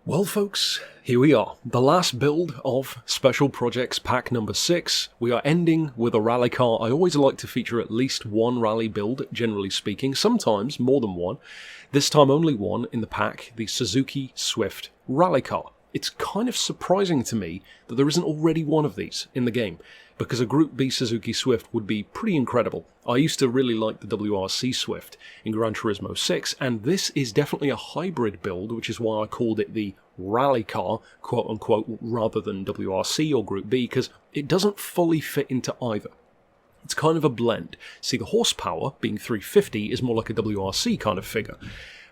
Well folks, here we are, the last build of Special Projects Pack number 6. We are ending with a rally car. I always like to feature at least one rally build, generally speaking, sometimes more than one. This time only one in the pack, the Suzuki Swift Rally Car. It's kind of surprising to me that there isn't already one of these in the game, because a Group B Suzuki Swift would be pretty incredible. I used to really like the WRC Swift in Gran Turismo 6, and this is definitely a hybrid build, which is why I called it the rally car, quote-unquote, rather than WRC or Group B, because it doesn't fully fit into either. It's kind of a blend. See, the horsepower, being 350, is more like a WRC kind of figure.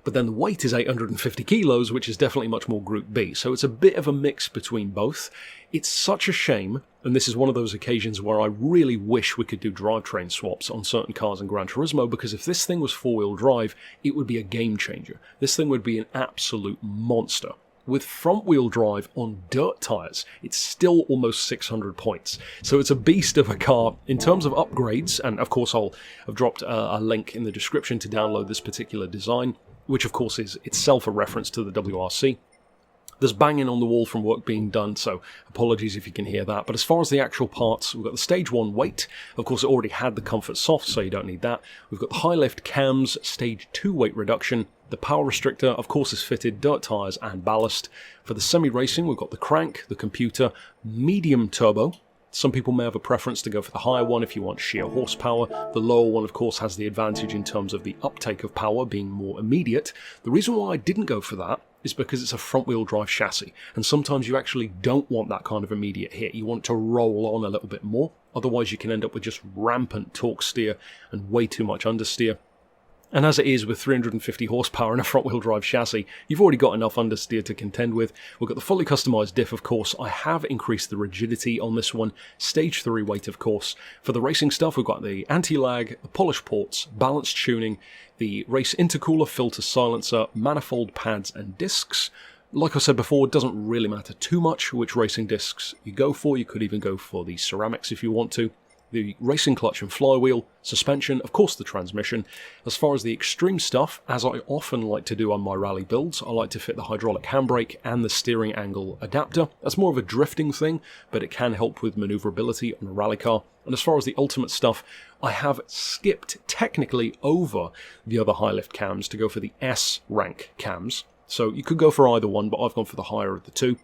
But then the weight is 850 kilos, which is definitely much more Group B. So it's a bit of a mix between both. It's such a shame, and this is one of those occasions where I really wish we could do drivetrain swaps on certain cars in Gran Turismo, because if this thing was four-wheel drive, it would be a game changer. This thing would be an absolute monster. With front-wheel drive on dirt tyres, it's still almost 600 points. So it's a beast of a car. In terms of upgrades, and of course I've dropped a link in the description to download this particular design, which of course is itself a reference to the WRC. There's banging on the wall from work being done, so apologies if you can hear that. But as far as the actual parts, we've got the Stage 1 weight. Of course, it already had the Comfort Soft, so you don't need that. We've got the high lift cams, Stage 2 weight reduction. The power restrictor, of course, is fitted, dirt tyres and ballast. For the semi-racing, we've got the crank, the computer, medium turbo. Some people may have a preference to go for the higher one if you want sheer horsepower. The lower one, of course, has the advantage in terms of the uptake of power being more immediate. The reason why I didn't go for that is because it's a front-wheel drive chassis, and sometimes you actually don't want that kind of immediate hit. You want it to roll on a little bit more, otherwise you can end up with just rampant torque steer and way too much understeer. And as it is with 350 horsepower and a front-wheel drive chassis, you've already got enough understeer to contend with. We've got the fully customised diff, of course. I have increased the rigidity on this one. Stage 3 weight, of course. For the racing stuff, we've got the anti-lag, the polish ports, balanced tuning, the race intercooler, filter silencer, manifold pads and discs. Like I said before, it doesn't really matter too much which racing discs you go for. You could even go for the ceramics if you want to. The racing clutch and flywheel, suspension, of course the transmission. As far as the extreme stuff, as I often like to do on my rally builds, I like to fit the hydraulic handbrake and the steering angle adapter. That's more of a drifting thing, but it can help with maneuverability on a rally car. And as far as the ultimate stuff, I have skipped technically over the other high lift cams to go for the S rank cams. So you could go for either one, but I've gone for the higher of the two.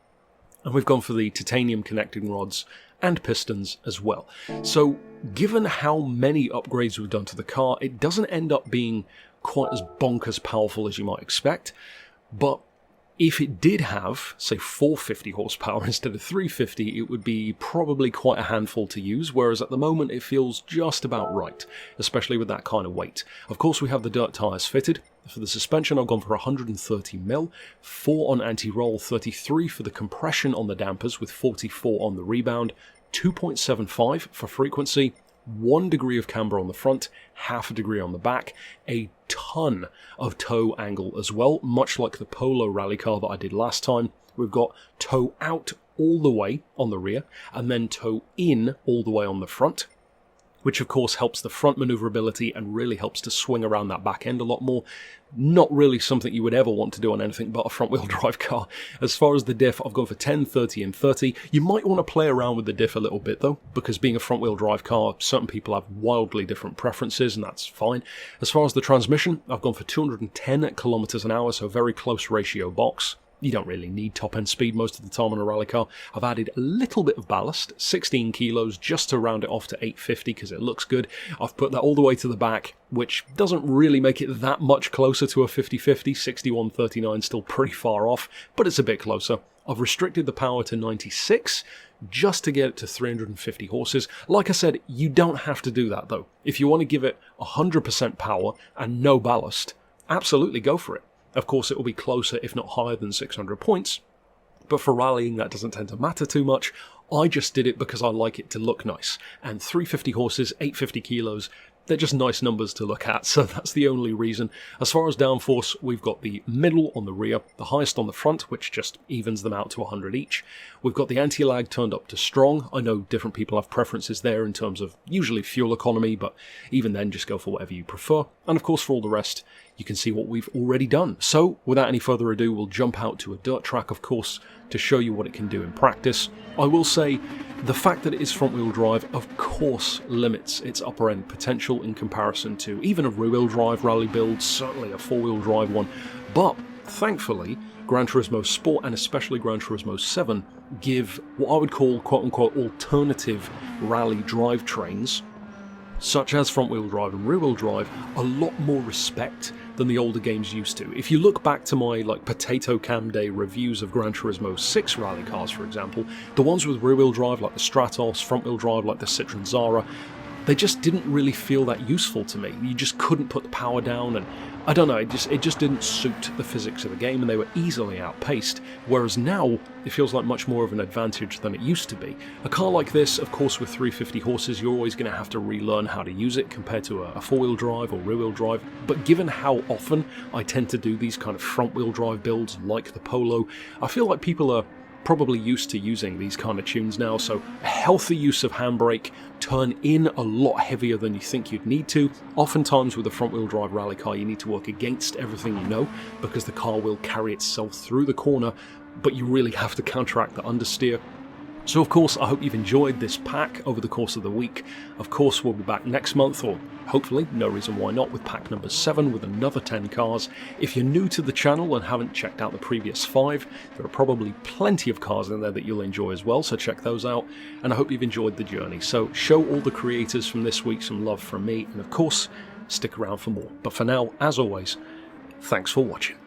And we've gone for the titanium connecting rods and pistons as well. So given how many upgrades we've done to the car, it doesn't end up being quite as bonkers powerful as you might expect. But if it did have, say, 450 horsepower instead of 350, it would be probably quite a handful to use, whereas at the moment it feels just about right, especially with that kind of weight. Of course, we have the dirt tyres fitted. For the suspension, I've gone for 130mm, 4 on anti-roll, 33 for the compression on the dampers with 44 on the rebound, 2.75 for frequency, 1 degree of camber on the front, half a degree on the back, a ton of toe angle as well, much like the Polo rally car that I did last time. We've got toe out all the way on the rear, and then toe in all the way on the front, which of course helps the front maneuverability and really helps to swing around that back end a lot more. Not really something you would ever want to do on anything but a front-wheel drive car. As far as the diff, I've gone for 10, 30 and 30. You might want to play around with the diff a little bit though, because being a front-wheel drive car, certain people have wildly different preferences, and that's fine. As far as the transmission, I've gone for 210 kilometers an hour, so very close ratio box. You don't really need top-end speed most of the time on a rally car. I've added a little bit of ballast, 16 kilos, just to round it off to 850 because it looks good. I've put that all the way to the back, which doesn't really make it that much closer to a 50-50. 6139 still pretty far off, but it's a bit closer. I've restricted the power to 96 just to get it to 350 horses. Like I said, you don't have to do that though. If you want to give it 100% power and no ballast, absolutely go for it. Of course, it will be closer, if not higher than 600 points, but for rallying, that doesn't tend to matter too much. I just did it because I like it to look nice, and 350 horses, 850 kilos, they're just nice numbers to look at, so that's the only reason. As far as downforce, we've got the middle on the rear, the highest on the front, which just evens them out to 100 each. We've got the anti-lag turned up to strong. I know different people have preferences there in terms of usually fuel economy, but even then, just go for whatever you prefer. And of course, for all the rest, you can see what we've already done. So, without any further ado, we'll jump out to a dirt track, of course, to show you what it can do in practice. I will say, the fact that it is front-wheel drive, of course, limits its upper-end potential in comparison to even a rear-wheel drive rally build, certainly a four-wheel drive one, but thankfully, Gran Turismo Sport and especially Gran Turismo 7 give what I would call quote-unquote alternative rally drivetrains, such as front-wheel drive and rear-wheel drive, a lot more respect than the older games used to. If you look back to my potato cam day reviews of Gran Turismo 6 rally cars, for example, the ones with rear-wheel drive like the Stratos, front-wheel drive like the Citroen Zara, they just didn't really feel that useful to me. You just couldn't put the power down, and I don't know, it just didn't suit the physics of the game, and they were easily outpaced, whereas now it feels like much more of an advantage than it used to be. A car like this, of course, with 350 horses, you're always going to have to relearn how to use it compared to a four-wheel drive or rear-wheel drive, but given how often I tend to do these kind of front-wheel drive builds like the Polo, I feel like people are probably used to using these kind of tunes now, so a healthy use of handbrake, turn in a lot heavier than you think you'd need to. Oftentimes with a front-wheel drive rally car you need to work against everything you know, because the car will carry itself through the corner, but you really have to counteract the understeer. So of course, I hope you've enjoyed this pack over the course of the week. Of course, we'll be back next month, or hopefully, no reason why not, with pack number 7 with another 10 cars. If you're new to the channel and haven't checked out the previous 5, there are probably plenty of cars in there that you'll enjoy as well, so check those out. And I hope you've enjoyed the journey. So show all the creators from this week some love from me, and of course, stick around for more. But for now, as always, thanks for watching.